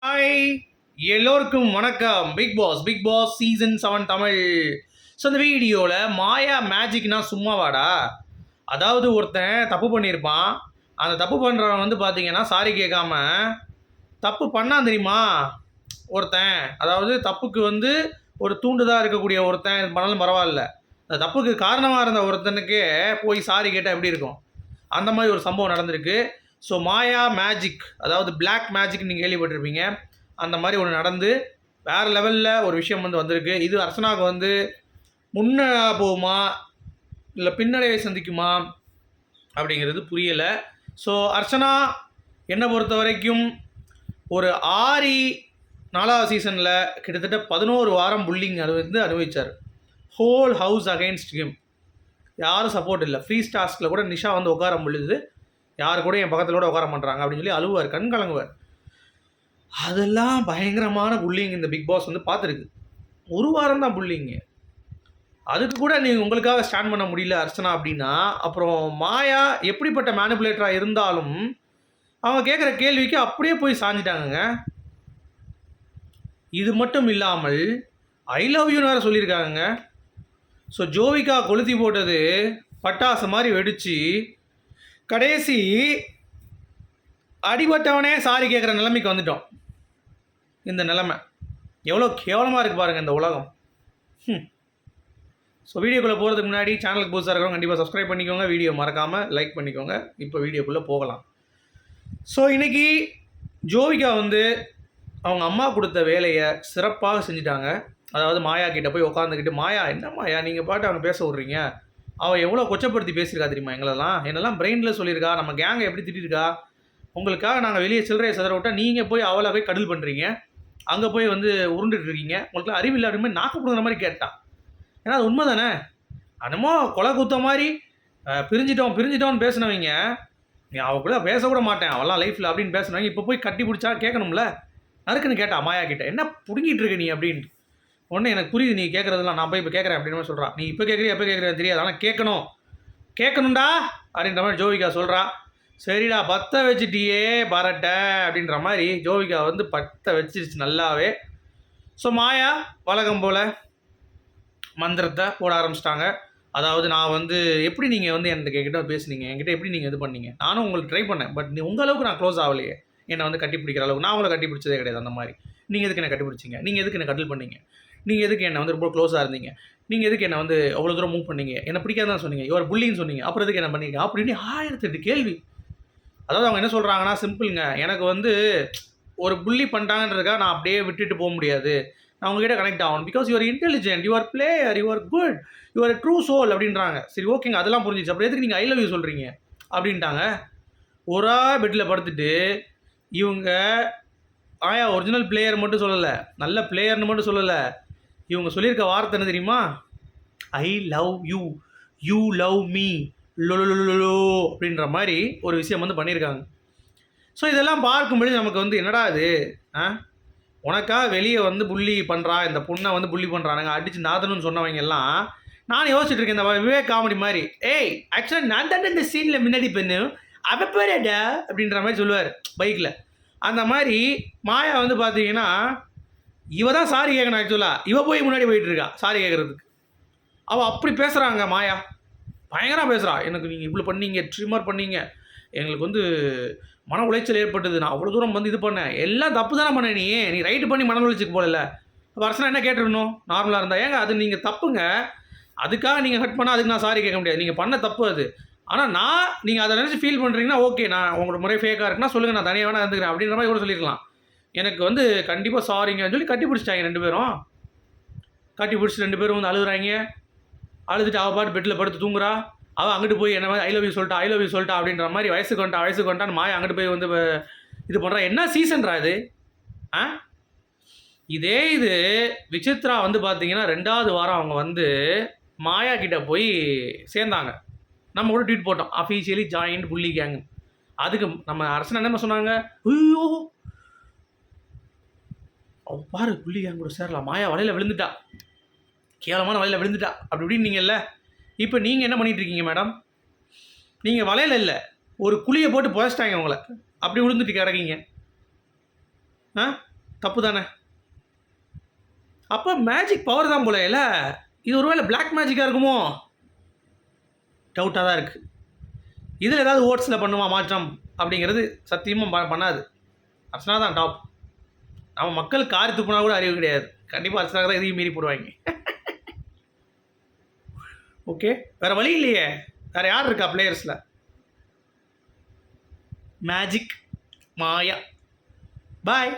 Hi, எல்லோருக்கும் வணக்கம். Bigg Boss season 7 Tamil. So இந்த வீடியோவில் மாயா மேஜிக்னா சும்மாவாடா? அதாவது ஒருத்தன் தப்பு பண்ணியிருப்பான். அந்த தப்பு பண்ணுறவன் வந்து பார்த்தீங்கன்னா சாரி கேட்காம தப்பு பண்ணான் தெரியுமா ஒருத்தன். அதாவது தப்புக்கு வந்து ஒரு தூண்டுதாக இருக்கக்கூடிய ஒருத்தன் இது பண்ணாலும் பரவாயில்ல. அந்த தப்புக்கு காரணமாக இருந்த ஒருத்தனுக்கே போய் சாரி கேட்டால் எப்படி இருக்கும்? அந்த மாதிரி ஒரு சம்பவம் நடந்திருக்கு. ஸோ மாயா மேஜிக், அதாவது பிளாக் மேஜிக் நீங்கள் கேள்விப்பட்டிருப்பீங்க. அந்த மாதிரி ஒன்று நடந்து வேறு லெவலில் ஒரு விஷயம் வந்து வந்திருக்கு. இது அர்ச்சனாவுக்கு வந்து முன்ன போகுமா இல்லை பின்னடைவை சந்திக்குமா அப்படிங்கிறது புரியலை. ஸோ அர்ச்சனா என்னை பொறுத்த வரைக்கும் ஒரு 4வது சீசனில் கிட்டத்தட்ட 11 வாரம் புல்லிங் அது வந்து அனுபவித்தார். Whole house against him. யாரும் சப்போர்ட் இல்லை. ஃப்ரீ ஸ்டார்ஸில் கூட நிஷா வந்து உட்கார முடியுது, யார் கூட என் பக்கத்தில் கூட உட்கார பண்ணுறாங்க அப்படின்னு சொல்லி அழுவார், கண் கலங்குவார். அதெல்லாம் பயங்கரமான புல்லிங் இந்த பிக் பாஸ் வந்து பார்த்துருக்கு. ஒரு வாரம் தான் புல்லிங்கு. அதுக்கு கூட நீங்கள் உங்களுக்காக ஸ்டாண்ட் பண்ண முடியல அர்ச்சனா அப்படின்னா, அப்புறம் மாயா எப்படிப்பட்ட மேனிப்புலேட்டராக இருந்தாலும் அவங்க கேட்குற கேள்விக்கு அப்படியே போய் சாஞ்சிட்டாங்கங்க. இது மட்டும் இல்லாமல் ஐ லவ் யூன்னு வேறு சொல்லியிருக்காங்க. ஸோ ஜோவிகா கொளுத்தி போட்டது பட்டாசு மாதிரி வெடித்து கடைசி அடிபட்டவனே சாரி கேட்குற நிலைமைக்கு வந்துட்டோம். இந்த நிலைமை எவ்வளோ கேவலமாக இருக்குது பாருங்கள் இந்த உலகம். ஸோ வீடியோக்குள்ளே போகிறதுக்கு முன்னாடி சேனலுக்கு புதுசாக இருக்கிறவங்க கண்டிப்பாக சப்ஸ்கிரைப் பண்ணிக்கோங்க, வீடியோ மறக்காமல் லைக் பண்ணிக்கோங்க. இப்போ வீடியோக்குள்ளே போகலாம். ஸோ இன்றைக்கி ஜோவிகா வந்து அவங்க அம்மா கொடுத்த வேலையை சிறப்பாக செஞ்சுட்டாங்க. அதாவது மாயா கிட்டே போய் உட்காந்துக்கிட்டு, மாயா என்ன மாயா நீங்கள் பாட்டு அவனை பேச விட்றீங்க, அவள் எவ்வளோ கொச்சப்படுத்தி பேசியிருக்கா தெரியுமா என்னெல்லாம் பிரெயினில் சொல்லியிருக்கா, நம்ம கேங்கை எப்படி திட்டிருக்கா, உங்களுக்காக நாங்கள் வெளியே சில்லறையை சதற விட்டால் நீங்கள் போய் அவளை போய் கடல் பண்ணுறீங்க, அங்கே போய் வந்து உருண்டுட்டு இருக்கீங்க, உங்களுக்குலாம் அறிவில்லை அப்படின்னு நாக்கு பிடுங்குற மாதிரி கேட்டான். ஏன்னா அது உண்மை தானே. என்னமோ கொலை குத்த மாதிரி பிரிஞ்சிட்டோன்னு பேசினவங்க, அவள் கூட பேசக்கூட மாட்டேன் அவெல்லாம் லைஃப்பில் அப்படின்னு பேசினவங்க இப்போ போய் கட்டி பிடிச்சா கேட்கணும்ல. நறுக்குன்னு கேட்டா மாயா கிட்ட, என்ன பிடுங்கிட்டு இருக்க நீ அப்படின்னு. ஒன்று எனக்கு புரியுது நீ கேட்குறதுலாம், நான் போய் இப்போ கேட்குறேன் அப்படின்னு சொல்கிறான். நீ இப்போ கேட்குறியா எப்போ கேட்குறேன் தெரியாது, ஆனால் கேட்கணும்டா அப்படின்ற மாதிரி ஜோவிகா சொல்கிறா. சரிடா பற்ற வச்சுட்டியே பரட்ட அப்படின்ற மாதிரி ஜோவிகா வந்து பற்ற வச்சிருச்சு நல்லாவே. ஸோ மாயா வழக்கம் போல் மந்திரத்தை போட ஆரம்பிச்சிட்டாங்க. அதாவது நான் வந்து எப்படி நீங்கள் வந்து என்கிட்ட பேசுனீங்க, என்கிட்ட எப்படி நீங்கள் இது பண்ணீங்க, நானும் உங்களுக்கு ட்ரை பண்ணேன், பட் உங்கள் அளவுக்கு நான் க்ளோஸ் ஆகலையே, என்னை வந்து கட்டி பிடிக்கிற அளவுக்கு. நான் உங்களை கட்டி பிடிச்சதே கிடையாது. அந்த மாதிரி நீங்கள் எதுக்கு என்ன கட்டி பிடிச்சிங்க, நீங்கள் எதுக்கு என்ன கட்டில் பண்ணீங்க, நீங்கள் எதுக்கு என்னை வந்து ரொம்ப க்ளோஸாக இருந்தீங்க, நீங்கள் எதுக்கு என்னை வந்து அவ்வளோ தூரம் மூவ் பண்ணீங்க, என்னை பிடிக்காதான் சொன்னீங்க, இவர் புள்ளின்னு சொன்னீங்க, அப்புறம் எதுக்கு என்ன பண்ணீங்க அப்படின்னு 1008 கேள்வி. அதாவது அவங்க என்ன சொல்கிறாங்கன்னா, சிம்பிளுங்க, எனக்கு வந்து ஒரு புள்ளி பண்ணிட்டாங்கன்றதுக்காக நான் அப்படியே விட்டுட்டு போக முடியாது, நான் உங்ககிட்ட கனெக்ட் ஆகணும். Because you're intelligent, you're player, you're good, you're true soul அப்படின்றாங்க. சரி ஓகேங்க, அதெல்லாம் புரிஞ்சிச்சு, அப்புறம் எதுக்கு நீங்கள் ஐ லவ் யூ சொல்கிறீங்க அப்படின்ட்டாங்க. ஒரு பெட்டில் படுத்துட்டு இவங்க ஆயா ஒரிஜினல் பிளேயர் மட்டும் சொல்லலை, நல்ல பிளேயர்னு மட்டும் சொல்லலை, இவங்க சொல்லியிருக்க வார்த்தை என்ன தெரியுமா, I love you, you love me low அப்படின்ற மாதிரி ஒரு விஷயம் வந்து பண்ணியிருக்காங்க. ஸோ இதெல்லாம் பார்க்கும்பொழுது நமக்கு வந்து என்னடா இது, உனக்கா வெளியே வந்து புள்ளி பண்ணுறா, இந்த பொண்ணை வந்து புள்ளி பண்ணுறானுங்க அடித்து நாதனுன்னு சொன்னவங்க எல்லாம் நான் யோசிச்சுட்டு இருக்கேன். இந்த விவேக் காமெடி மாதிரி, ஏய் ஆக்சுவலாக நான் தான் இந்த சீனில் முன்னாடி பெண்ணு அவ பேரடா அப்படின்ற மாதிரி சொல்லுவார் பைக்கில். அந்த மாதிரி மாயா வந்து பார்த்தீங்கன்னா இவ தான் சாரி கேட்கணும். ஆக்சுவலாக இவ போய் முன்னாடி போயிட்டுருக்கா சாரி கேட்குறதுக்கு. அவள் அப்படி பேசுகிறாங்க மாயா, பயங்கரமாக பேசுகிறா. எனக்கு நீங்கள் இவ்வளோ பண்ணீங்க, ட்ரிம்மர் பண்ணீங்க, எங்களுக்கு வந்து மன உளைச்சல் ஏற்பட்டது, நான் அவ்வளோ தூரம் வந்து இது பண்ணேன், எல்லாம் தப்பு தானே பண்ண, நீ ரைட்டு பண்ணி மன உளைச்சலுக்கு போகல. வருஷம் என்ன கேட்டுருக்கணும் நார்மலாக இருந்தால். ஏங்க அது நீங்கள் தப்புங்க, அதுக்காக நீங்கள் ஹர்ட் பண்ணால் அதுக்கு நான் சாரி கேட்க முடியாது, நீங்கள் பண்ண தப்பு அது. ஆனால் நீங்கள் அதை நினச்சி ஃபீல் பண்ணுறீங்கன்னா ஓகே, நான் உங்களோட முறை ஃபேக்காக இருக்குன்னா சொல்லுங்கள், நான் தனியாக வேணா இருந்துக்கிறேன் அப்படின்ற மாதிரி கூட சொல்லியிருக்கலாம். எனக்கு வந்து கண்டிப்பாக சாரிங்கன்னு சொல்லி கட்டி பிடிச்சிட்டாங்க 2 பேரும். கட்டி பிடிச்சி 2 பேரும் வந்து அழுகுறாங்க. அழுதுட்டு அவள் பாட்டு பெட்டில் படுத்து தூங்குறா. அவள் அங்கிட்டு போய் என்ன மாதிரி ஐ லவ் யூ சொல்லிட்டா அப்படின்ற மாதிரி வயசுக்கு வந்துட்டான்னு மாயா அங்கிட்டு போய் வந்து இது பண்ணுறா. என்ன சீசன்ரா இது? இது விசித்ரா வந்து பார்த்தீங்கன்னா 2வது வாரம் அவங்க வந்து மாயா கிட்டே போய் சேர்ந்தாங்க. நம்ம கூட ட்வீட் போட்டோம், அஃபீஷியலி ஜாயின்ட் புள்ளி கேங்கு. அதுக்கு நம்ம அரசன் என்ன சொன்னாங்க, ஐயோ அவள் பாரு புள்ளி கேங் கூட சேரலாம், மாயா வலையில் விழுந்துட்டா, கேவலமான வலையில் விழுந்துட்டா அப்படி இப்படின்னு நீங்கள்ல. இப்போ நீங்கள் என்ன பண்ணிகிட்ருக்கீங்க மேடம், நீங்கள் வலையில் இல்லை ஒரு குழியை போட்டு புதைச்சிட்டாங்க உங்களை, அப்படி விழுந்துட்டு கிடக்கீங்க. தப்பு தானே? அப்போ மேஜிக் பவர் தான் போல இல்ல? இது ஒருவேளை பிளாக் மேஜிக்காக இருக்குமோ? டவுட்டாக தான் இருக்குது. இதில் ஏதாவது ஓட்ஸில் பண்ணுமா மாற்றம் அப்படிங்கிறது சத்தியமாக பண்ணாது. அர்ச்சனா தான் டாப். நம்ம மக்கள் காரி துப்புனா கூட அறிவு கிடையாது. கண்டிப்பாக அர்ச்சனா தான் இதையும் மீறி போடுவாங்க. ஓகே, வேறு வழி இல்லையே. வேறு யார் இருக்கா பிளேயர்ஸில்? மேஜிக், மாயா. பாய்.